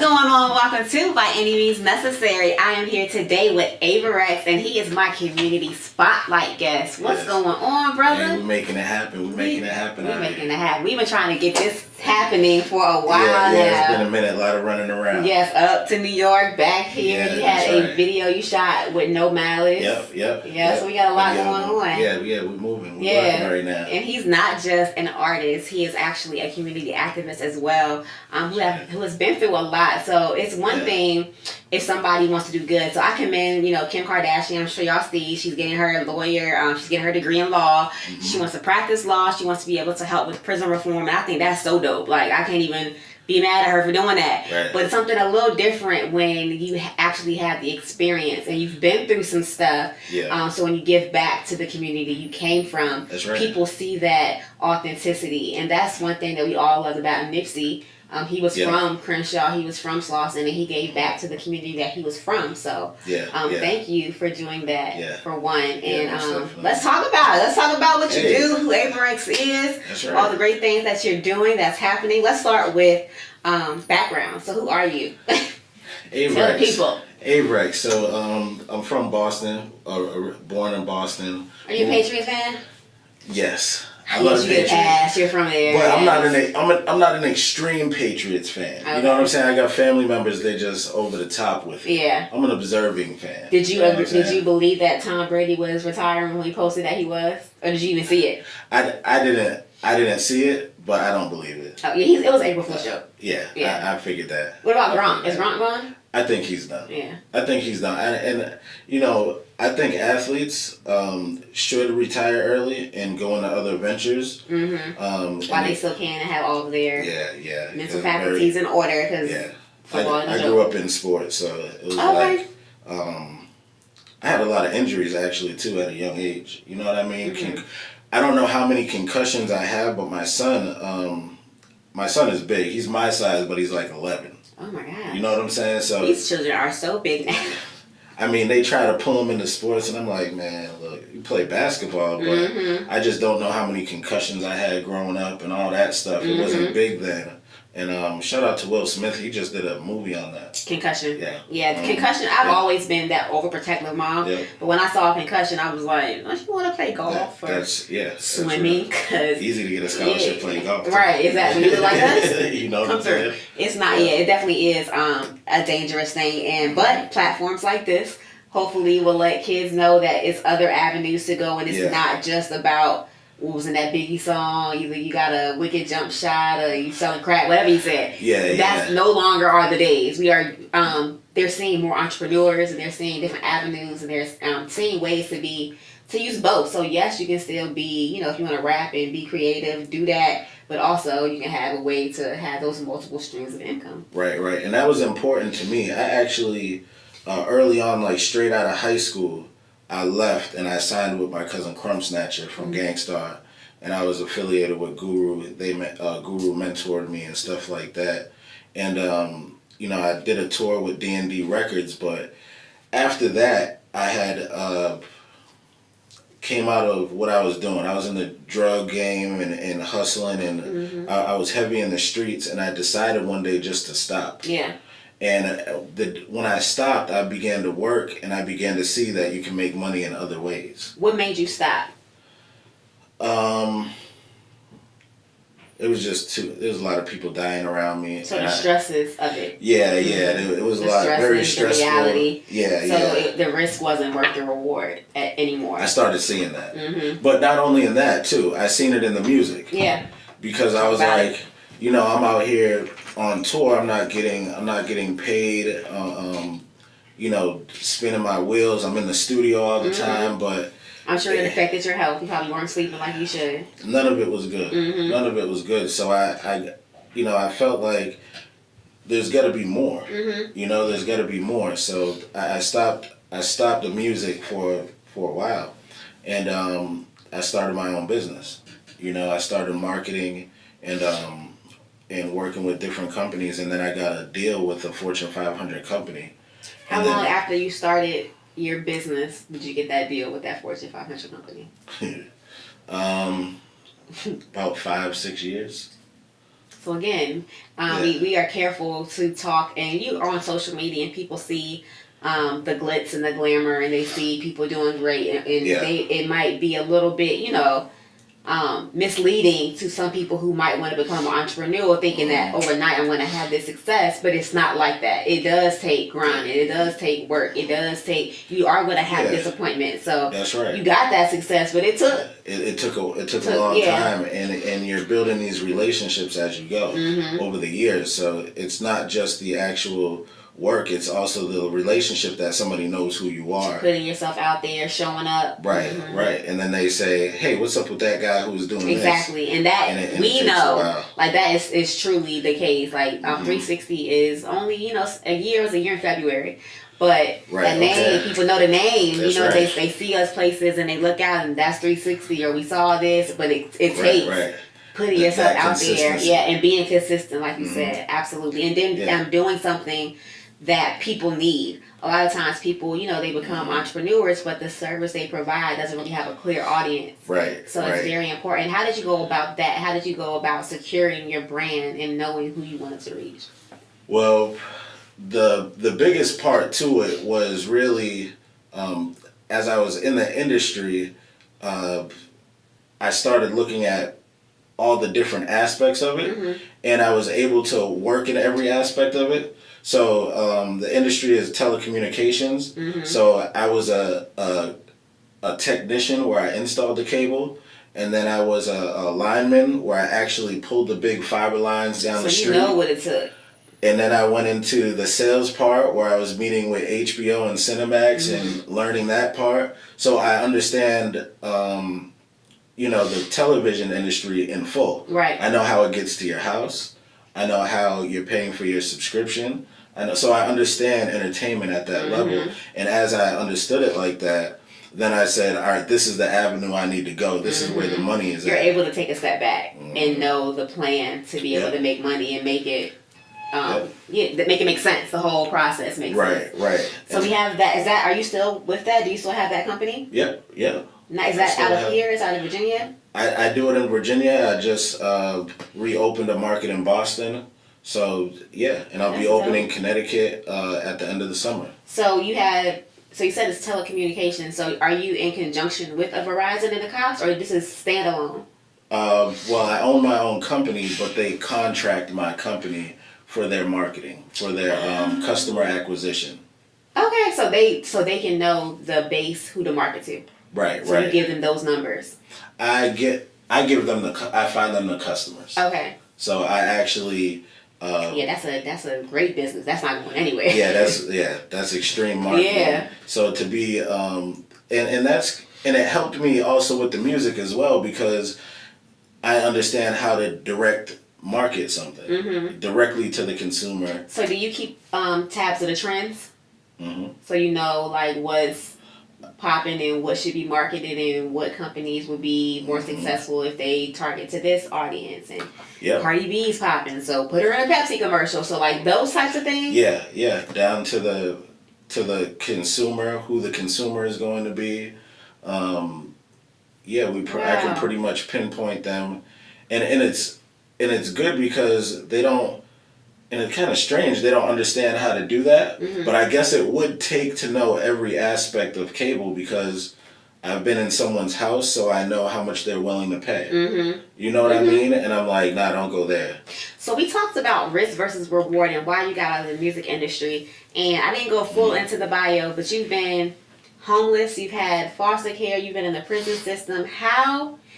going on? Welcome to By Any Means Necessary. I am here today with Averex, and he is my community spotlight guest. What's going on, brother? Hey, we're making it happen. We're making it happen. We've been trying to get this happening for a while now. Yeah, it's been a minute. A lot of running around. Yes, up to New York, back here. You had a video you shot with no malice. Yep. So we got a lot going on. Yeah, we're moving. We're working right now. And he's not just an artist. He is actually a community activist as well, who has been through a lot. So it's one thing if somebody wants to do good. So I commend, Kim Kardashian. I'm sure y'all see she's getting her lawyer. She's getting her degree in law. Mm-hmm. She wants to practice law. She wants to be able to help with prison reform. And I think that's so dope. Like, I can't even be mad at her for doing that. Right. But it's something a little different when you actually have the experience and you've been through some stuff. Yeah. So when you give back to the community you came from, people see that authenticity. And that's one thing that we all love about Nipsey. He was from Crenshaw, he was from Slauson, and he gave back to the community that he was from. So thank you for doing that, for one. And let's talk about it. Let's talk about what you do, who Averex is, all the great things that you're doing, that's happening. Let's start with background. So who are you? Averex. Tell the people. Averex. So I'm from Boston, born in Boston. Are you a Patriots fan? Yes. I love you get past. You're from there. But I'm not an extreme Patriots fan. Okay. You know what I'm saying? I got family members. They're just over the top with it. Yeah. I'm an observing fan. Did you believe that Tom Brady was retiring when he posted that he was, or did you even see it? I didn't see it, but I don't believe it. Oh yeah, it was April Fool's show. Yeah. I figured that. What about Gronk? Is Gronk gone? I think he's done. Yeah. I think he's done, and I think athletes should retire early and go into other ventures. Mm-hmm. While they still can and have all of their mental faculties in order. Because I grew up in sports, so it was I had a lot of injuries actually too at a young age. You know what I mean? Mm-hmm. I don't know how many concussions I have, but my son is big. He's my size, but he's like 11. Oh my God. You know what I'm saying? So these children are so big now. I mean, they try to pull him into sports, and I'm like, man, look, you play basketball, but I just don't know how many concussions I had growing up and all that stuff. It wasn't big then. And shout out to Will Smith. He just did a movie on that. Concussion. Yeah. Concussion. I've always been that overprotective mom. Yeah. But when I saw a concussion, I was like, don't you want to play golf or swimming? Cause easy to get a scholarship playing golf. Right, exactly. You look like us. You know what I'm saying? It's not, it definitely is a dangerous thing. But platforms like this hopefully will let kids know that it's other avenues to go, and it's not just about what was in that Biggie song. Either you got a wicked jump shot or you selling crack, whatever he said. That's no longer are the days. We are they're seeing more entrepreneurs, and they're seeing different avenues, and they're seeing ways to use both. So yes, you can still be, if you want to rap and be creative, do that, but also you can have a way to have those multiple streams of income. Right. And that was important to me. I actually early on, like straight out of high school, I left and I signed with my cousin Crumb Snatcher from Gangstar, and I was affiliated with Guru. Guru mentored me and stuff like that, and I did a tour with D&D Records. But after that, I had came out of what I was doing. I was in the drug game and hustling, and I was heavy in the streets. And I decided one day just to stop. Yeah. And when I stopped, I began to work, and I began to see that you can make money in other ways. What made you stop? It was just there's a lot of people dying around me. So the stresses of it. Yeah. It was a lot, very stressful. The reality. The risk wasn't worth the reward anymore. I started seeing that. But not only in that, too. I seen it in the music. Yeah. Because I was like, I'm out here on tour. I'm not getting paid. Spinning my wheels. I'm in the studio all the time, but I'm sure it affected your health. You probably weren't sleeping like you should. None of it was good. None of it was good. So I felt like there's got to be more. There's got to be more. So I stopped the music for a while, and I started my own business. I started marketing and working with different companies, and then I got a deal with a Fortune 500 company. How long after you started your business did you get that deal with that Fortune 500 company? About 5-6 years. So again, we are careful to talk, and you are on social media, and people see the glitz and the glamour, and they see people doing great, and it might be a little bit, misleading to some people who might want to become an entrepreneur, thinking that overnight I'm going to have this success, but it's not like that. It does take grinding. It does take work. It does take. You are going to have disappointment. So that's right. You got that success, but it took. It took a long time, and you're building these relationships as you go over the years. So it's not just the actual work, it's also the relationship that somebody knows who you are, putting yourself out there, showing up, right, and then they say, hey, what's up with that guy who's doing exactly this? And that we know, like that is truly the case. Like 360 is only a year. It was a year in February, but that name, people know the name. That's they see us places and they look out and that's 360, or we saw this, but it takes putting yourself out there, and being consistent, like you said, absolutely, and then doing something that people need. A lot of times people, they become entrepreneurs, but the service they provide doesn't really have a clear audience. Right. So it's very important. How did you go about that? How did you go about securing your brand and knowing who you wanted to reach? Well, the biggest part to it was really, as I was in the industry, I started looking at all the different aspects of it, and I was able to work in every aspect of it. So the industry is telecommunications. So I was a technician where I installed the cable, and then I was a lineman where I actually pulled the big fiber lines down the street. So you know what it took. And then I went into the sales part where I was meeting with HBO and Cinemax and learning that part. So I understand, the television industry in full. Right. I know how it gets to your house. I know how you're paying for your subscription. So I understand entertainment at that level. And as I understood it like that, then I said, all right, this is the avenue I need to go. This is where the money is You're at. able to take a step back and know the plan to be able to make money and make it make it make sense. The whole process makes sense. Right. So we have that. Are you still with that? Do you still have that company? Yep. Now, is that out of here? Is out of Virginia? I do it in Virginia. I just reopened a market in Boston. So and I'll be opening Connecticut at the end of the summer. So you said it's telecommunications. So are you in conjunction with a Verizon and a Cox, or this is standalone? Well, I own my own company, but they contract my company for their marketing, for their customer acquisition. Okay, so they can know the base who to market to. Right. So you give them those numbers. I give them I find them the customers. Okay. So I actually. That's a great business. That's not going anywhere. That's extreme marketing. Yeah. So to be and it helped me also with the music as well, because I understand how to direct market something directly to the consumer. So do you keep tabs of the trends? So you know like what's popping and what should be marketed and what companies would be more successful if they target to this audience, and Cardi B's popping, so put her in a Pepsi commercial. So like those types of things. Down to the consumer, who the consumer is going to be. I can pretty much pinpoint them, and it's good because they don't. And it's kind of strange, they don't understand how to do that. But I guess it would take to know every aspect of cable, because I've been in someone's house, so I know how much they're willing to pay. You know what I mean? And I'm like, nah, don't go there. So we talked about risk versus reward and why you got out of the music industry. And I didn't go full into the bio, but you've been homeless, you've had foster care, you've been in the prison system.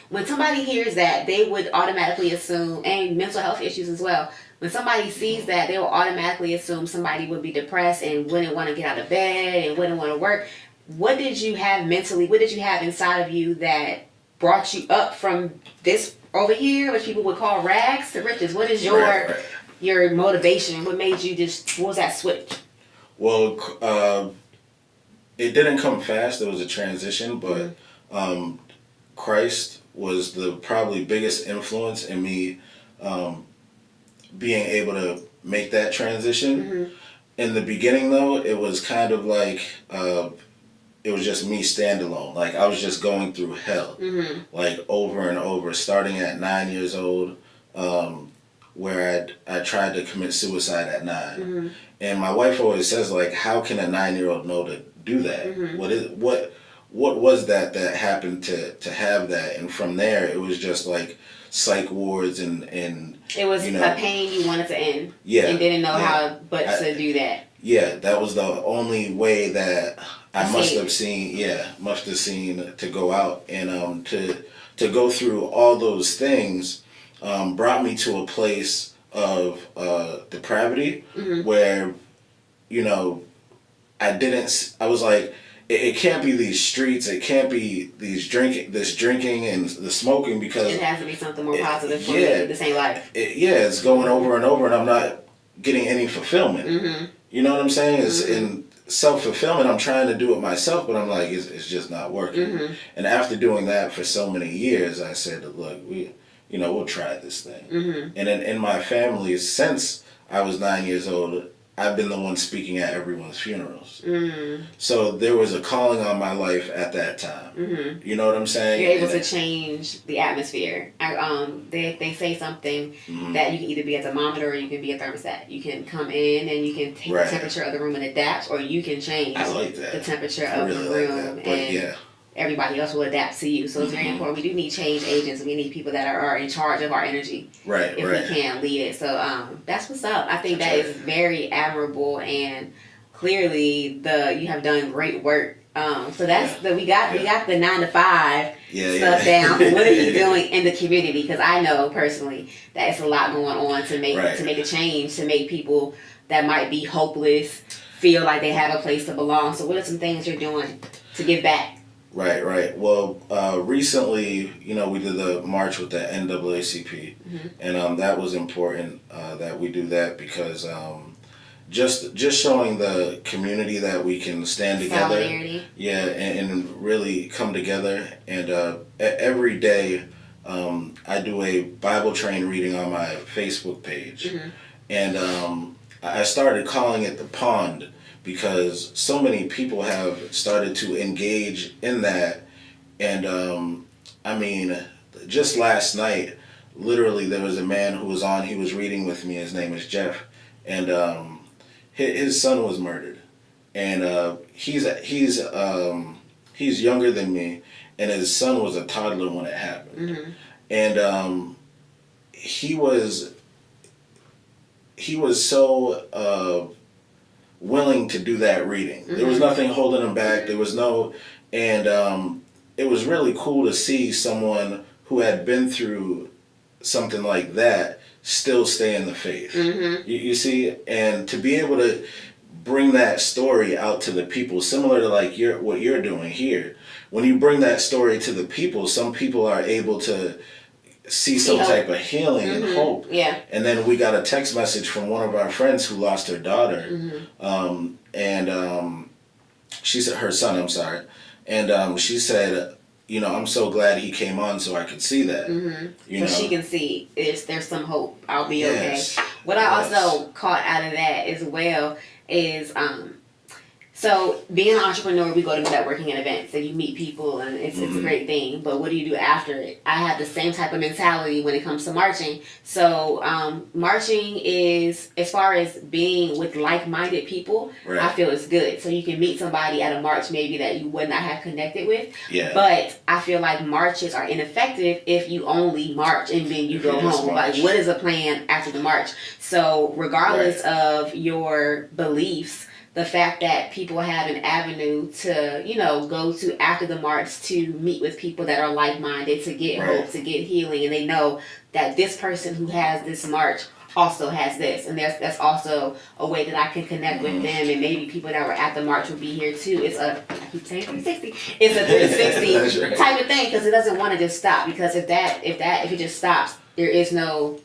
When somebody hears that, they would automatically assume, and mental health issues as well, when somebody sees that, they will automatically assume somebody would be depressed and wouldn't want to get out of bed and wouldn't want to work. What did you have mentally? What did you have inside of you that brought you up from this over here, which people would call rags to riches? What is your motivation? What made you what was that switch? Well, it didn't come fast. It was a transition, but Christ was the probably biggest influence in me being able to make that transition. In the beginning, though, it was kind of like it was just me standalone. Like I was just going through hell, like over and over. Starting at 9 years old, where I tried to commit suicide at 9. And my wife always says, like, how can a 9-year-old know to do that? What was that happened to have that? And from there, it was just like psych wards and it was you know, a pain you wanted to end. Yeah, and didn't know how to do that. Yeah, that was the only way that I must have seen to go out, and to go through all those things brought me to a place of depravity where, you know, I was like, it can't be these streets, it can't be this drinking and the smoking, because it has to be something more positive for me. This ain't life. It's going over and over, and I'm not getting any fulfillment. You know what I'm saying? It's in self-fulfillment. I'm trying to do it myself, but I'm like, it's just not working. And after doing that for so many years, I said, look, we'll try this thing. And in my family, since I was 9 years old, I've been the one speaking at everyone's funerals. So there was a calling on my life at that time. You know what I'm saying? You're able to change the atmosphere. They say something that you can either be a thermometer or you can be a thermostat. You can come in and you can take the temperature of the room and adapt, or you can change the temperature of the room and everybody else will adapt to you. So it's very important. We do need change agents. We need people that are in charge of our energy. If we can lead it. So that's what's up. I think that is very admirable, and clearly you have done great work. So that's we got the 9 to 5 stuff down. What are you doing in the community? Because I know personally that it's a lot going on to make a change, to make people that might be hopeless feel like they have a place to belong. So what are some things you're doing to give back? Right. Well, recently, we did the march with the NAACP, and that was important that we do that, because just showing the community that we can stand together, and really come together. And every day, I do a Bible train reading on my Facebook page, and I started calling it the Pond, because so many people have started to engage in that. And just last night, literally, there was a man who was on, he was reading with me, his name is Jeff, and his son was murdered. And he's younger than me, and his son was a toddler when it happened. And he was so willing to do that reading. There was nothing holding him back. There was no, and it was really cool to see someone who had been through something like that still stay in the faith. You see, and to be able to bring that story out to the people, similar to like what you're doing here. When you bring that story to the people, some people are able to see some type of healing and hope. And then we got a text message from one of our friends who lost her daughter, and she said, her son, I'm sorry, and she said, I'm so glad he came on so I could see that. So she can see there's some hope. I'll be okay. What I also caught out of that as well is so being an entrepreneur, we go to networking and events and you meet people, and it's a great thing. But what do you do after it? I have the same type of mentality when it comes to marching. So marching is, as far as being with like-minded people, I feel it's good. So you can meet somebody at a march maybe that you would not have connected with. But I feel like marches are ineffective if you only march and then you go home. Like, what is a plan after the march? So regardless of your beliefs, the fact that people have an avenue to, go to after the march to meet with people that are like-minded, to get hope, to get healing, and they know that this person who has this march also has this, and that's also a way that I can connect with them, and maybe people that were at the march will be here too. It's I keep saying 360. It's a 360 type of thing, because it doesn't want to just stop, because if it just stops, there's no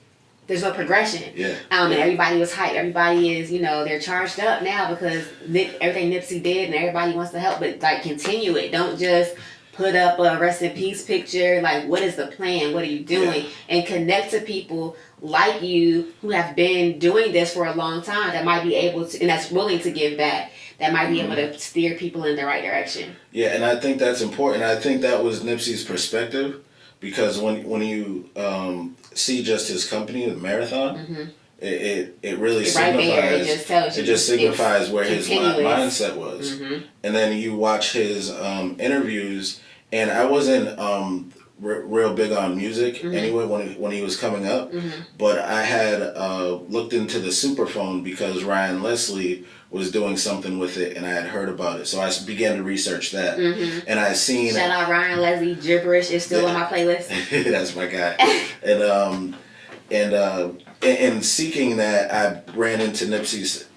progression. And everybody was hyped. Everybody is, they're charged up now because everything Nipsey did, and everybody wants to help. But like, continue it. Don't just put up a rest in peace picture. Like, what is the plan? What are you doing? And connect to people like you who have been doing this for a long time, that might be able to, and that's willing to give back, that might be able to steer people in the right direction. And I think that's important. I think that was Nipsey's perspective. because when you see just his company, the Marathon, it really right there, it signifies. just tells you. It just signifies where his continuous. mindset was, and then you watch his interviews, and I wasn't real big on music anyway when he was coming up, but I had looked into the Superphone because Ryan Leslie was doing something with it, and I had heard about it, so I began to research that, and I seen. Shout out Ryan Leslie, Gibberish is still on my playlist. That's my guy, and in seeking that, I ran into Nipsey's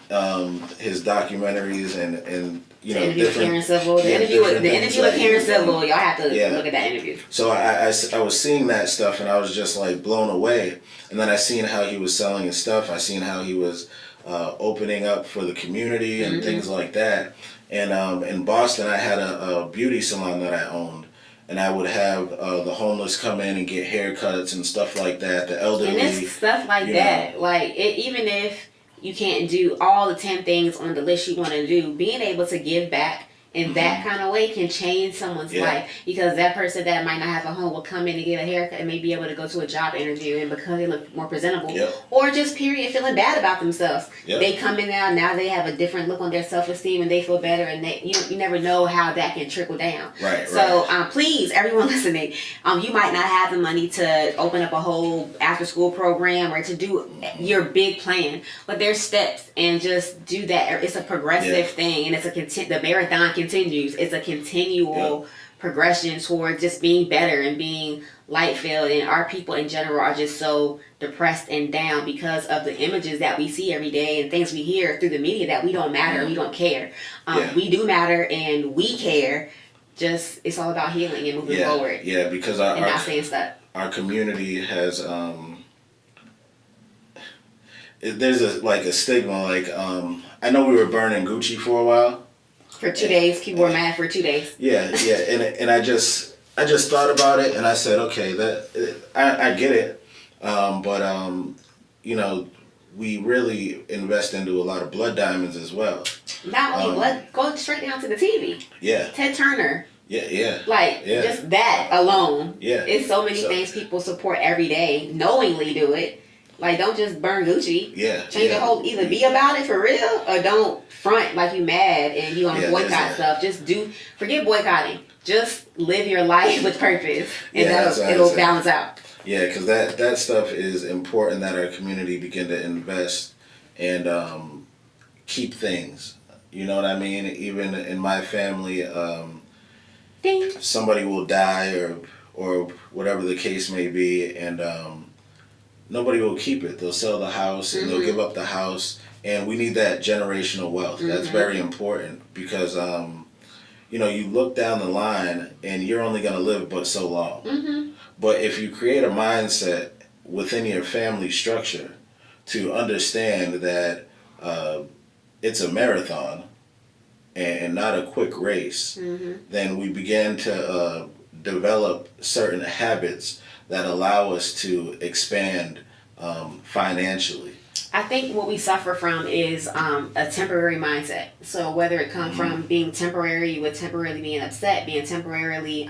his documentaries and you know different. The interview with Karen Civil, y'all have to look at that interview. So I was seeing that stuff, and I was just like blown away, and then I seen how he was selling his stuff. I seen how he was opening up for the community and things like that. And in Boston, I had a beauty salon that I owned, and I would have the homeless come in and get haircuts and stuff like that. The elderly, and it's stuff like that. Like even if you can't do all the 10 things on the list you want to do, being able to give back in that kind of way can change someone's life, because that person that might not have a home will come in and get a haircut and may be able to go to a job interview, and because they look more presentable, or just period feeling bad about themselves, they come in now they have a different look on their self-esteem and they feel better, and they you never know how that can trickle down. So please, everyone listening, you might not have the money to open up a whole after school program or to do your big plan, but there's steps, and just do that. It's a progressive thing, and it's the marathon continues. It's a continual progression toward just being better and being light filled. And our people in general are just so depressed and down because of the images that we see every day and things we hear through the media that we don't matter, we don't care. We do matter and we care. Just it's all about healing and moving forward. Yeah, because not staying stuck. Our community has there's a stigma. Like I know we were burning Gucci for a while. For 2 days, people were mad for 2 days. And I just thought about it, and I said, okay, that I get it, but you know, we really invest into a lot of blood diamonds as well. Not only blood, go straight down to the TV. Ted Turner. Just that alone. It's so many things people support every day, knowingly do it. Like, don't just burn Gucci. Change your whole, either be about it for real or don't front like you mad and you want to boycott stuff. Just forget boycotting. Just live your life with purpose, and it'll balance out. Yeah, because that stuff is important, that our community begin to invest and keep things. You know what I mean? Even in my family, somebody will die or whatever the case may be, and nobody will keep it. They'll sell the house and they'll give up the house, and we need that generational wealth. That's very important, because you know, you look down the line and you're only going to live but so long. But if you create a mindset within your family structure to understand that it's a marathon and not a quick race, then we begin to develop certain habits that allow us to expand financially. I think what we suffer from is a temporary mindset. So whether it comes from being temporary, with temporarily being upset, being temporarily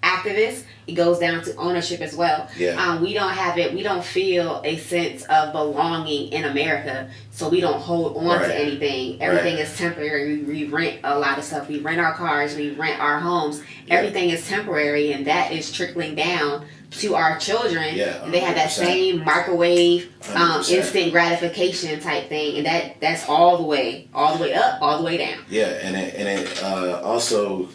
activist, it goes down to ownership as well. We don't have it. We don't feel a sense of belonging in America, so we don't hold on to anything. Everything is temporary. We rent a lot of stuff. We rent our cars. We rent our homes. Everything is temporary, and that is trickling down to our children. They have that same microwave, instant gratification type thing, and that's all the way up, all the way down. And it also.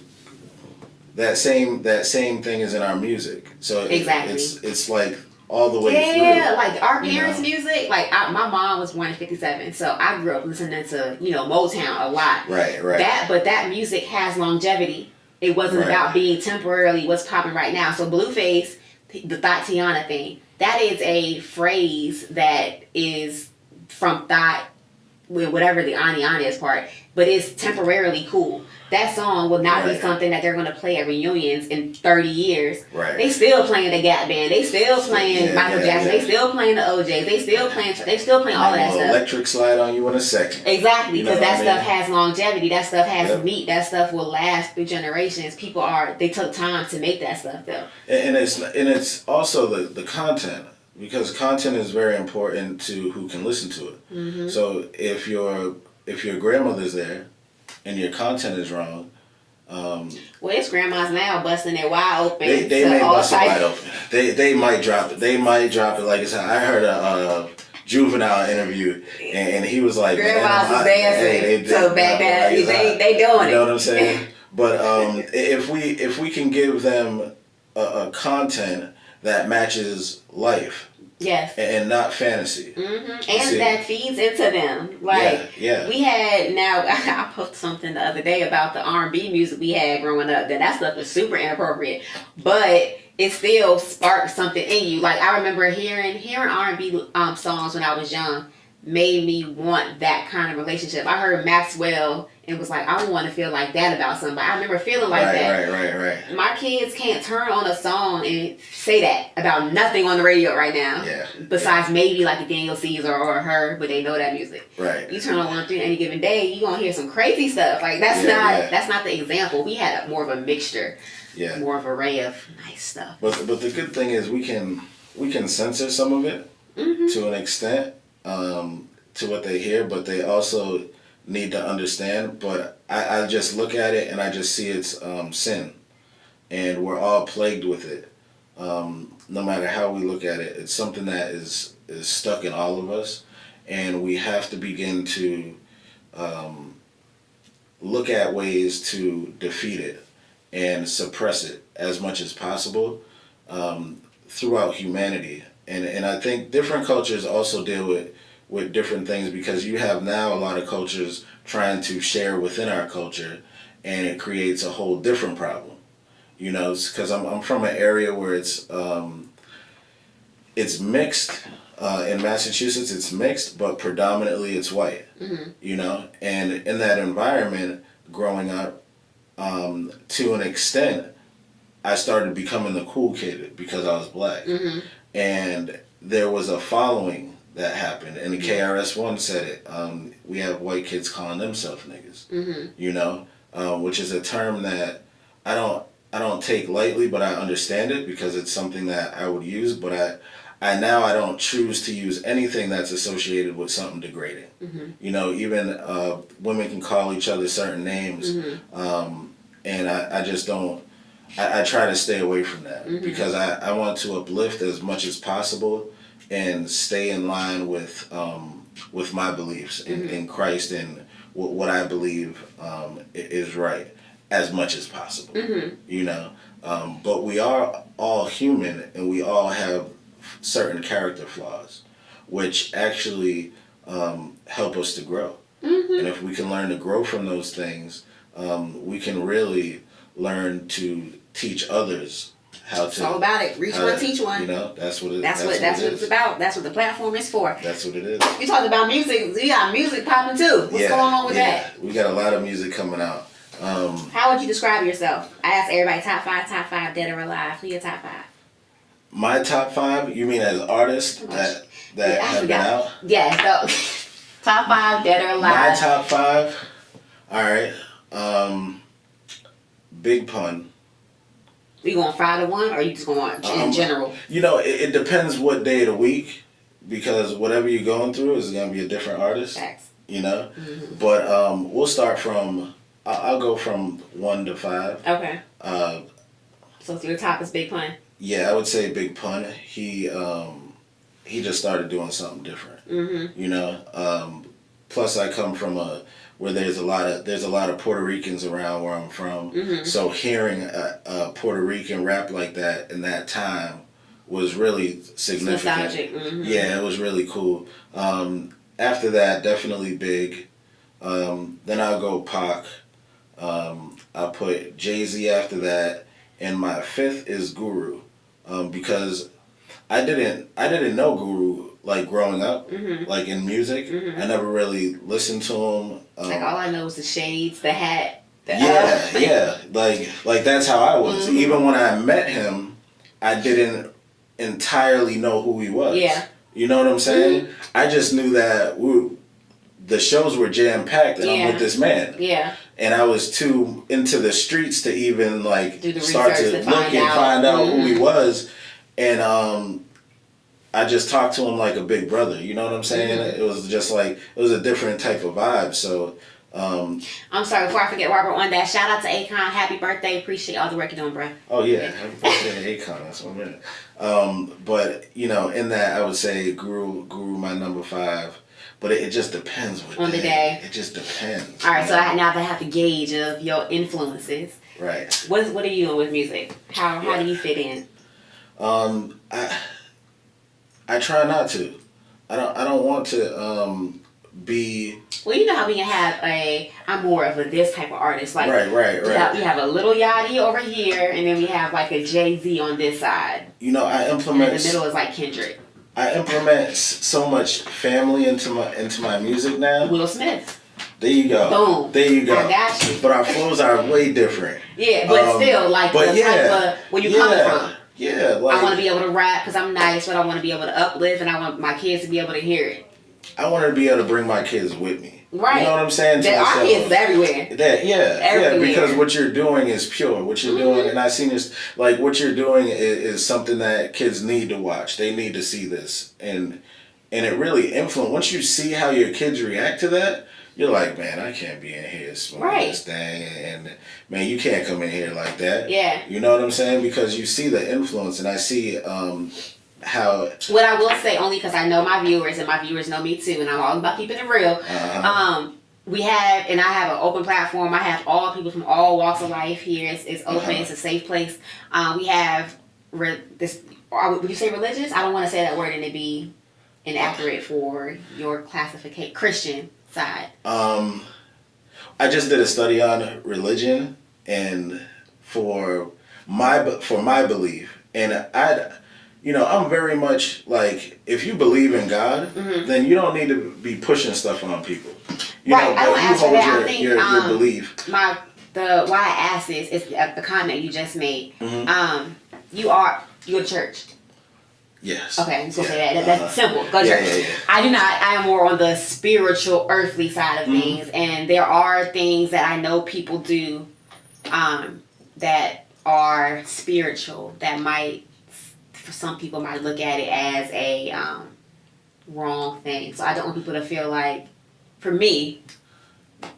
That same thing is in our music. So it's like all the way through. Yeah, like our parents' music. Like my mom was born in '57, so I grew up listening to Motown a lot. Right. But that music has longevity. It wasn't about being temporarily what's popping right now. So Blueface, the Thotiana thing, that is a phrase that is from Thot with whatever the Ani Ani is part, but it's temporarily cool. That song will not be something that they're going to play at reunions in 30 years. Right. They still playing the Gap Band. They still playing Michael Jackson. They still playing the OJs. They still playing all of that stuff. Electric Slide on You in a Second. Exactly, because that stuff has longevity. That stuff has meat. That stuff will last through generations. They took time to make that stuff though. And it's also the content, because content is very important to who can listen to it. Mm-hmm. So if your grandmother's there and your content is wrong, well, it's grandmas now busting it wide open. They may bust it wide open. They might drop it. They might drop it. Like I said, I heard a Juvenile interview, and he was like, grandmas was dancing. So back then, they doing it. You know what I'm saying? But if we can give them a content that matches life. Yes. And not fantasy. Mm-hmm. And that feeds into them. Like, we had, now, I posted something the other day about the R&B music we had growing up. That stuff was super inappropriate. But it still sparked something in you. Like, I remember hearing R&B songs when I was young made me want that kind of relationship. I heard Maxwell and was like, I want to feel like that about somebody. I remember feeling like that. Right. My kids can't turn on a song and say that about nothing on the radio right now. Yeah. Besides maybe like a Daniel Caesar or her, but they know that music. Right. You turn on one through any given day, you gonna hear some crazy stuff. Like that's not the example. We had more of a mixture. Yeah. More of an array of nice stuff. But the good thing is we can censor some of it to an extent. To what they hear, but they also need to understand. But I just look at it and I just see it's sin, and we're all plagued with it. No matter how we look at it, it's something that is stuck in all of us, and we have to begin to look at ways to defeat it and suppress it as much as possible throughout humanity. And I think different cultures also deal with different things, because you have now a lot of cultures trying to share within our culture, and it creates a whole different problem. You know, because I'm from an area where it's mixed. In Massachusetts, it's mixed, but predominantly it's white. Mm-hmm. You know, and in that environment, growing up, to an extent, I started becoming the cool kid because I was black. Mm-hmm. And there was a following that happened, and the KRS-One said it. We have white kids calling themselves niggas. Mm-hmm. You know, which is a term that I don't take lightly, but I understand it because it's something that I would use. But I don't choose to use anything that's associated with something degrading. Mm-hmm. You know, even women can call each other certain names, and I just don't. I try to stay away from that because I want to uplift as much as possible and stay in line with my beliefs in Christ and what I believe is right as much as possible. Mm-hmm. You know, but we are all human and we all have certain character flaws, which actually help us to grow. Mm-hmm. And if we can learn to grow from those things, we can really learn to teach others how to. It's all about it. Reach one, teach one. You know, that's what it's about. That's what the platform is for. That's what it is. You talked about music. We got music popping too. What's going on with that? We got a lot of music coming out. How would you describe yourself? I asked everybody top five, dead or alive. Who your top 5? My top 5? You mean as artists that have been out? Yeah. So, top 5, dead or alive. My top 5. All right. Big Pun. You going 5 to 1, or you just going in general? You know, it depends what day of the week, because whatever you're going through is going to be a different artist. Facts. You know? Mm-hmm. But we'll start from, I'll go from 1 to 5. Okay. So your top is Big Pun? Yeah, I would say Big Pun. He just started doing something different. Mm-hmm. You know? Plus I come from where there's a lot of Puerto Ricans around where I'm from. Mm-hmm. So hearing a Puerto Rican rap like that in that time was really significant. Nostalgic. Mm-hmm. Yeah, it was really cool. After that, definitely Big. Then I'll go Pac. I'll put Jay-Z after that, and my 5th is Guru, because I didn't know Guru like growing up, Mm-hmm. like in music. Mm-hmm. I never really listened to him. Like all I know is the shades, the hat. Yeah. Like that's how I was. Mm-hmm. Even when I met him, I didn't entirely know who he was. Yeah. You know what I'm saying? Mm-hmm. I just knew that the shows were jam packed, and I'm with this man. Yeah. And I was too into the streets to even like Do the start to research to look and find out who he Mm-hmm. was. And I just talked to him like a big brother. You know what I'm saying? Mm-hmm. It was just like it was a different type of vibe. So. I'm sorry, before I forget, Robert, on that, shout out to Akon. Happy birthday. Appreciate all the work you're doing, bro. Oh, yeah. Happy birthday to Akon. That's 1 minute. But, you know, in that, I would say Guru my number 5. But it just depends on the day. It just depends. All right, so now I have to gauge of your influences. Right. What are you doing with music? How do you fit in? I try not to. I don't want to be. Well, you know how we can have I'm more of this type of artist. Like right. We have a little Yachty over here, and then we have like a Jay-Z on this side. You know, I implement. And in the middle is like Kendrick. I implement so much family into my music now. Will Smith. There you go. Boom. There you go. I got you. But our flows are way different. Yeah, but still, like the type of where you coming from. Yeah, like I want to be able to rap because I'm nice, but I want to be able to uplift, and I want my kids to be able to hear it. I want to be able to bring my kids with me. Right. You know what I'm saying? Our kids everywhere. Yeah, because what you're doing is pure. What you're doing, and I've seen this, like what you're doing is something that kids need to watch. They need to see this, and it really influences. Once you see how your kids react to that, you're like, man, I can't be in here smoking this thing, and man, you can't come in here like that. Yeah. You know what I'm saying? Because you see the influence, and I see how. What I will say, only because I know my viewers, and my viewers know me too, and I'm all about keeping it real. We have, and I have an open platform. I have all people from all walks of life here. It's open. It's a safe place. We have this. Would you say religious? I don't want to say that word and it be inaccurate for your classification. Christian side. I just did a study on religion, and for my belief, and I'm very much like, if you believe in God, then you don't need to be pushing stuff on people. You know, I don't but answer you that. hold I think your belief. Why I asked this is the comment you just made. You're the church. Yes. Okay, I'm just gonna say that. That's simple. Go to church. Yeah. I do not. I am more on the spiritual, earthly side of things, and there are things that I know people do, that are spiritual that might, for some people, might look at it as a wrong thing. So I don't want people to feel like, for me,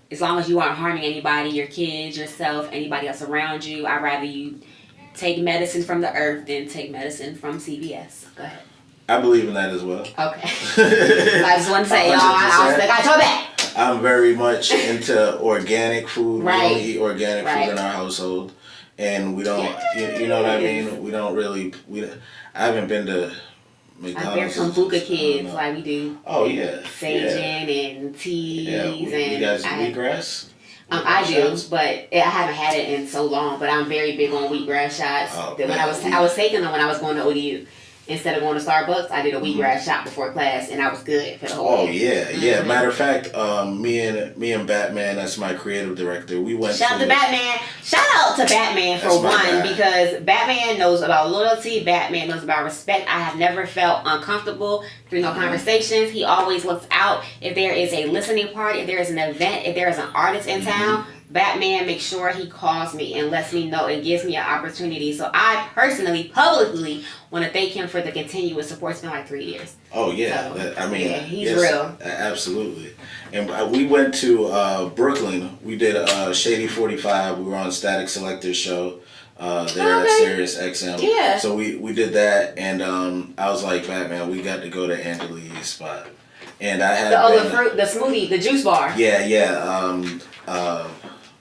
as long as you aren't harming anybody, your kids, yourself, anybody else around you, I'd rather you take medicine from the earth than take medicine from CVS. Go ahead. I believe in that as well. Okay. I just want to say, y'all, I got your back. I'm very much into organic food. Right. We only eat organic food in our household. And we don't, you know what I mean? We don't really, I haven't been to McDonald's. There's some Buka kids, like we do. Oh, yeah. Saging and teas. You guys eat wheatgrass? I do, but I haven't had it in so long. But I'm very big on wheatgrass shots. I was taking them when I was going to ODU. Instead of going to Starbucks, I did a wheatgrass shot before class, and I was good for the whole day. Yeah. Matter of fact, me and Batman, that's my creative director, we went Shout out to Batman. Shout out to Batman for one, because Batman knows about loyalty. Batman knows about respect. I have never felt uncomfortable through no conversations. He always looks out. If there is a listening party, if there is an event, if there is an artist in town, Batman makes sure he calls me and lets me know and gives me an opportunity. So I personally, publicly, want to thank him for the continuous support. It's been like 3 years. Oh, yeah. So, he's real. Absolutely. And we went to Brooklyn. We did Shady 45. We were on Static Selector's show there at Sirius XM. Yeah. So we did that, and I was like, Batman, we got to go to Angelique's spot. And I had the smoothie, the juice bar. Yeah.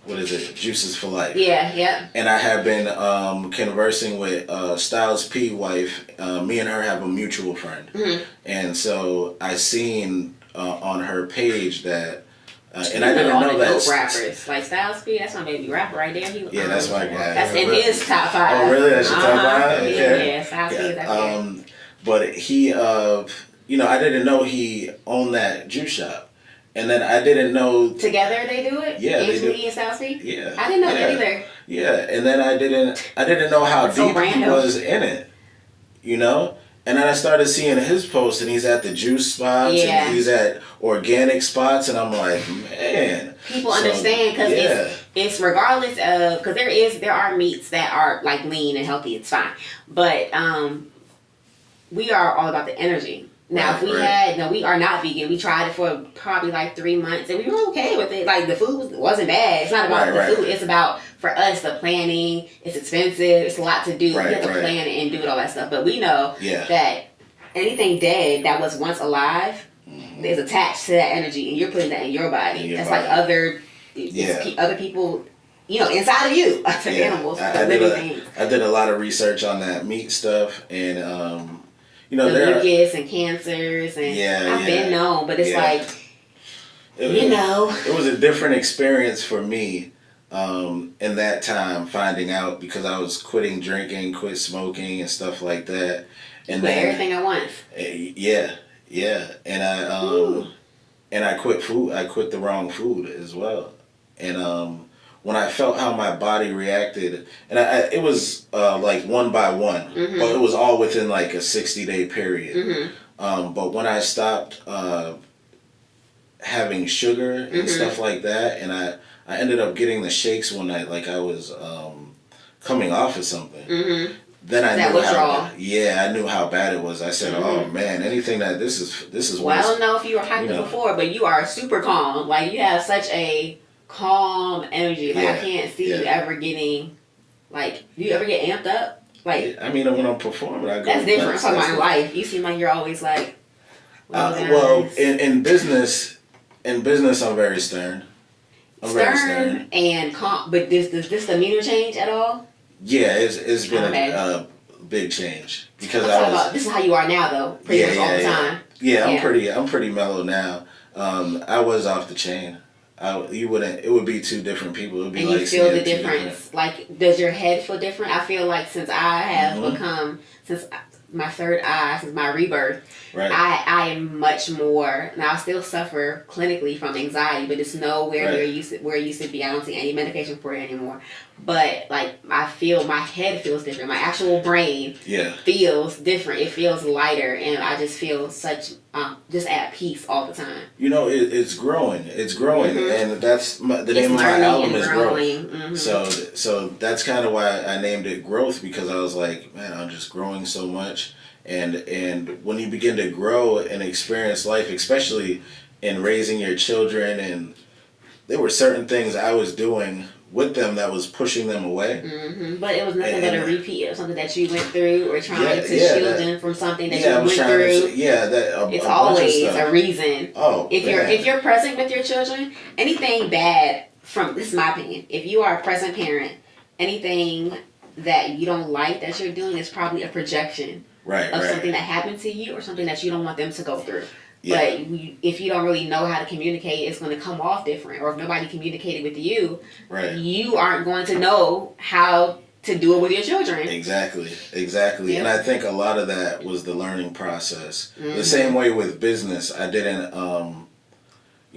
What is it? Juices for Life. Yeah. And I have been conversing with Styles P wife. Me and her have a mutual friend, and so I seen on her page that, and I didn't know that. Dope rappers like Styles P, that's my baby rapper right there. That's my guy. That's in his top 5. Oh, really? That's your top 5? Okay. Yeah, Styles P is that But he, I didn't know he owned that juice shop. And then I didn't know. Together they do it? Yeah, they do. Lee and Southsea? Yeah. I didn't know that either. Yeah, and then I didn't know how so deep he was in it, And then I started seeing his posts, and he's at the juice spots, and he's at organic spots, and I'm like, man. People understand because it's regardless of, because there are meats that are like lean and healthy, it's fine, but we are all about the energy. Now, if we are not vegan. We tried it for probably like 3 months, and we were okay with it. Like, the food wasn't bad. It's not about the food. It's about, for us, the planning. It's expensive. It's a lot to do. You have to plan it and do it, all that stuff. But we know that anything dead that was once alive is attached to that energy, and you're putting that in your body. That's like other people, inside of you, animals, living things. I did a lot of research on that meat stuff, and the mucus and cancers, and I've been known, but it's it was a different experience for me in that time, finding out, because I was quit smoking and stuff like that, and then everything at once. And I quit food. I quit the wrong food as well, and when I felt how my body reacted, and it was like one by one, but it was all within like a 60-day period. But when I stopped having sugar and stuff like that, and I ended up getting the shakes one night, like I was coming off of something. Then I knew how bad it was. I said, "Oh man, anything that this is." Well, I don't know if you were hyped before, but you are super calm. Like, you have such a calm energy. Like, I can't see you ever getting, like, do you ever get amped up? Like, I mean, when I'm performing, I go. That's different. I'm talking about in life. You seem like you're always like. Well, in business, I'm very stern. Very stern and calm. But does this demeanor change at all? Yeah, it's been a big change, because this is how you are now, though. Pretty much all the time. Yeah, I'm pretty mellow now. I was off the chain. It would be two different people. It would be and you feel the difference. Like, does your head feel different? I feel like since I have become, since my third eye, since my rebirth, I am much more. Now, I still suffer clinically from anxiety, but it's nowhere near where it used to be. I don't see any medication for it anymore. But, like, I feel my head feels different. My actual brain feels different. It feels lighter, and I just feel such just at peace all the time. It's growing. It's growing, and that's the name of my album is Growth. So that's kind of why I named it Growth, because I was like, man, I'm just growing so much, and when you begin to grow and experience life, especially in raising your children, and there were certain things I was doing with them that was pushing them away. But it was nothing but a repeat of something that you went through, or trying to shield them from something that you went through. It's always a reason. If you're present with your children, anything bad this is my opinion, if you are a present parent, anything that you don't like that you're doing is probably a projection of something that happened to you, or something that you don't want them to go through. But if you don't really know how to communicate, it's going to come off different. Or if nobody communicated with you, you aren't going to know how to do it with your children. Exactly. Yeah. And I think a lot of that was the learning process. The same way with business, I didn't,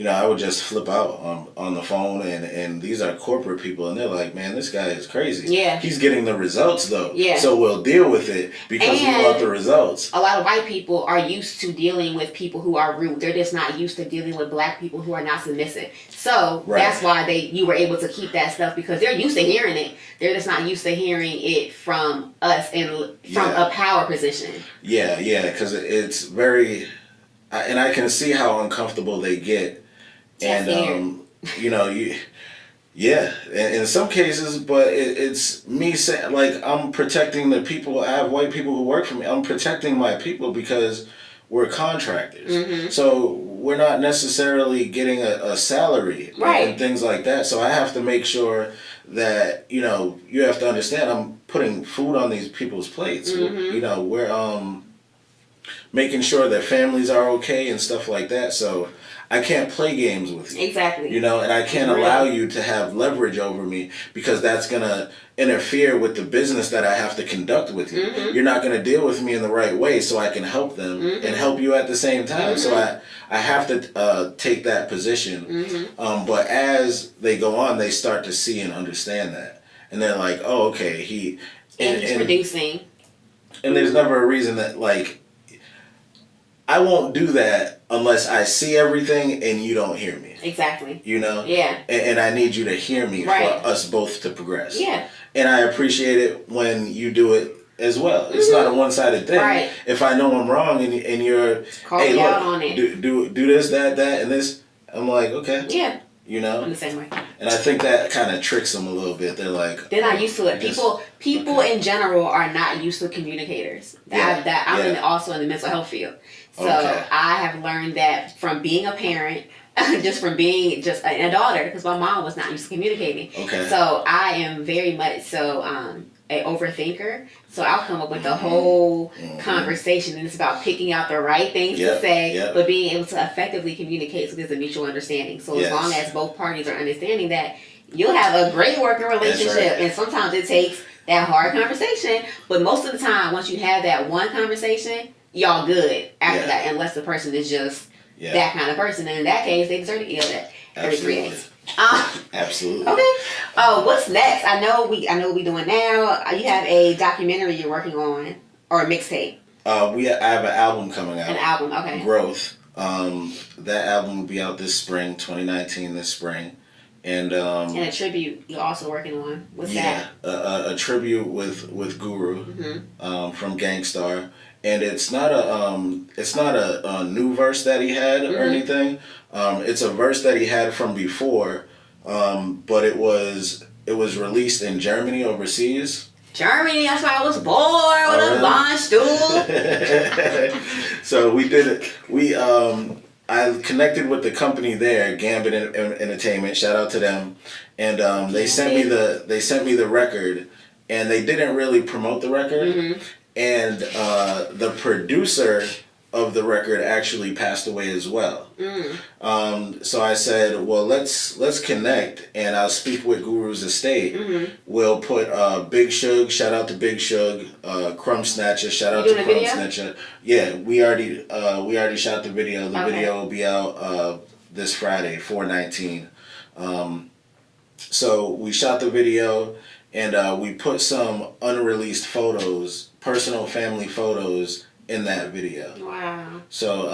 I would just flip out on the phone, and these are corporate people, and they're like, man, this guy is crazy. He's getting the results, though. So we'll deal with it because we want the results. A lot of white people are used to dealing with people who are rude. They're just not used to dealing with black people who are not submissive. So that's why you were able to keep that stuff, because they're used to hearing it. They're just not used to hearing it from us and from a power position. Because it's very, and I can see how uncomfortable they get. And in some cases, but it's me saying, like, I'm protecting the people. I have white people who work for me. I'm protecting my people because we're contractors. So we're not necessarily getting a salary and things like that. So I have to make sure that, you have to understand, I'm putting food on these people's plates. We're making sure their families are okay and stuff like that. So I can't play games with you. Exactly. And I can't allow you to have leverage over me, because that's going to interfere with the business that I have to conduct with you. Mm-hmm. You're not going to deal with me in the right way so I can help them Mm-hmm. and help you at the same time. So I have to take that position. Mm-hmm. But as they go on, they start to see and understand that. And they're like, oh, okay, he's producing. And there's never a reason that, like, I won't do that unless I see everything and you don't hear me. Exactly. You know? Yeah. And I need you to hear me right. for us both to progress. Yeah. And I appreciate it when you do it as well. It's not a one-sided thing. Right. If I know I'm wrong and you're, call me out on it. Do this, that, and this, I'm like, okay. Yeah. You know? I'm the same way. And I think that kind of tricks them a little bit. They're like... They're not used to it. People in general are not used to communicators. I'm also in the mental health field. So I have learned that from being a parent, just from being just a daughter, because my mom was not used to communicating. Okay. So I am very much so a overthinker. So I'll come up with the whole conversation, and it's about picking out the right things to say, but being able to effectively communicate so there's a mutual understanding. So as long as both parties are understanding that, you'll have a great working relationship. Right. And sometimes it takes that hard conversation, but most of the time, once you have that one conversation, y'all good after that, unless the person is just that kind of person. And in that case, they deserve to get that every 3 days. Absolutely. Okay. Oh, what's next? I know what we doing now. You have a documentary you're working on, or a mixtape. I have an album coming out. An album, okay. Growth. That album will be out this spring, 2019, this spring. And a tribute you're also working on. What's that? A tribute with Guru from Gangstar. And it's not a new verse that he had or anything. It's a verse that he had from before, but it was released in Germany overseas. Germany, that's where I was born, with a lawn stool. So we did it. I connected with the company there, Gambit Entertainment. Shout out to them. And they sent me the record, and they didn't really promote the record. And the producer of the record actually passed away as well. So I said, well, let's connect, and I'll speak with Guru's estate. We'll put Big Shug, shout out to Big Shug, Crumb Snatcher, shout out to Crumb Snatcher. Yeah, we already shot the video. The video will be out this Friday, 4/19. So we shot the video, and we put some unreleased photos, personal family photos, in that video. Wow. So,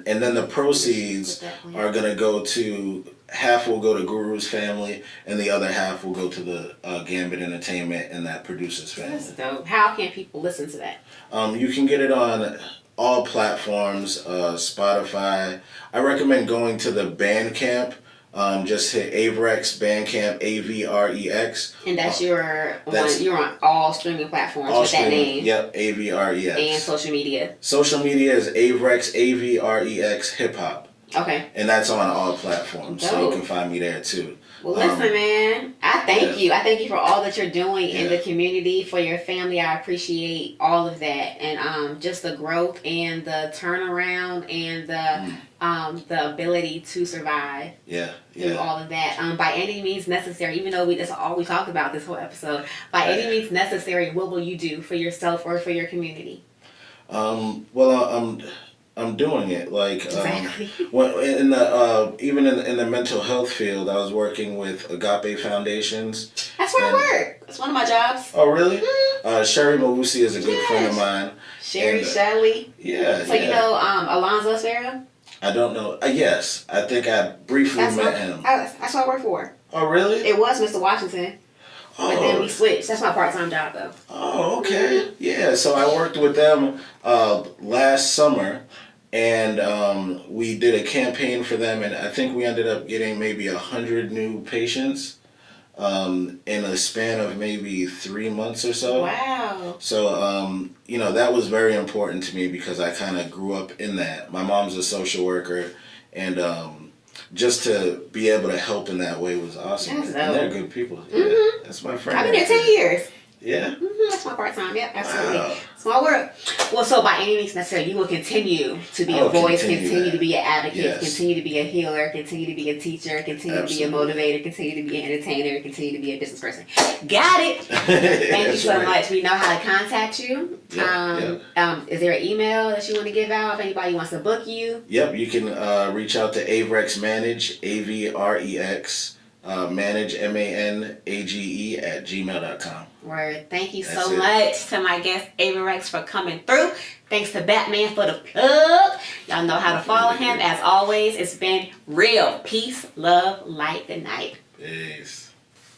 and then the proceeds are going to go to, half will go to Guru's family, and the other half will go to the Gambit Entertainment and that producer's family. That's dope. How can people listen to that? You can get it on all platforms, Spotify. I recommend going to the Bandcamp. Just hit Avrex Bandcamp, Avrex. And that's your one. You're on all streaming platforms with that name. Yep, Avrex. And social media. Social media is Avrex, Avrex Hip Hop. Okay. And that's on all platforms, so you can find me there too. Well, listen, man, I thank you. I thank you for all that you're doing in the community, for your family. I appreciate all of that, and just the growth and the turnaround and the ability to survive. Through all of that. By any means necessary, even though that's all we talked about this whole episode. By any means necessary, what will you do for yourself or for your community? Well, I'm doing it. Like in the even in the mental health field, I was working with Agape Foundations. That's where I work. That's one of my jobs. Oh, really? Sherry Mawusi is a good friend of mine. Sherry Shelley. Yeah. So you know Alonzo Sparrow? I don't know. Yes, I think I briefly met him. That's what I work for. Oh, really? It was Mr. Washington. But then we switched. That's my part-time job, though. Oh, okay. Yeah, so I worked with them last summer, and we did a campaign for them, and I think we ended up getting maybe 100 new patients in a span of maybe 3 months or so. Wow. So, that was very important to me because I kind of grew up in that. My mom's a social worker, and just to be able to help in that way was awesome. And they're good people. Yeah, that's my friend. I've been there 10 years. Yeah. That's my part-time. Yep, absolutely. Wow. Small world. Well, so by any means necessary, you will continue to be I a will voice, continue continue to that. be an advocate, Yes. continue to be a healer, continue to be a teacher, continue to be a Absolutely. motivator, continue to be an entertainer, continue to be a business person. Got it. Thank you That's so right. much. We know how to contact you. Yep. Is there an email that you want to give out if anybody wants to book you? Yep, you can reach out to Avrex Manage, Avrex, Manage, MANAGE at gmail.com. Word. Thank you That's so it. much to my guest, Rex, for coming through. Thanks to BAMN for the plug. Y'all know how to follow him. As always, it's been real. Peace, love, light, good night. Peace.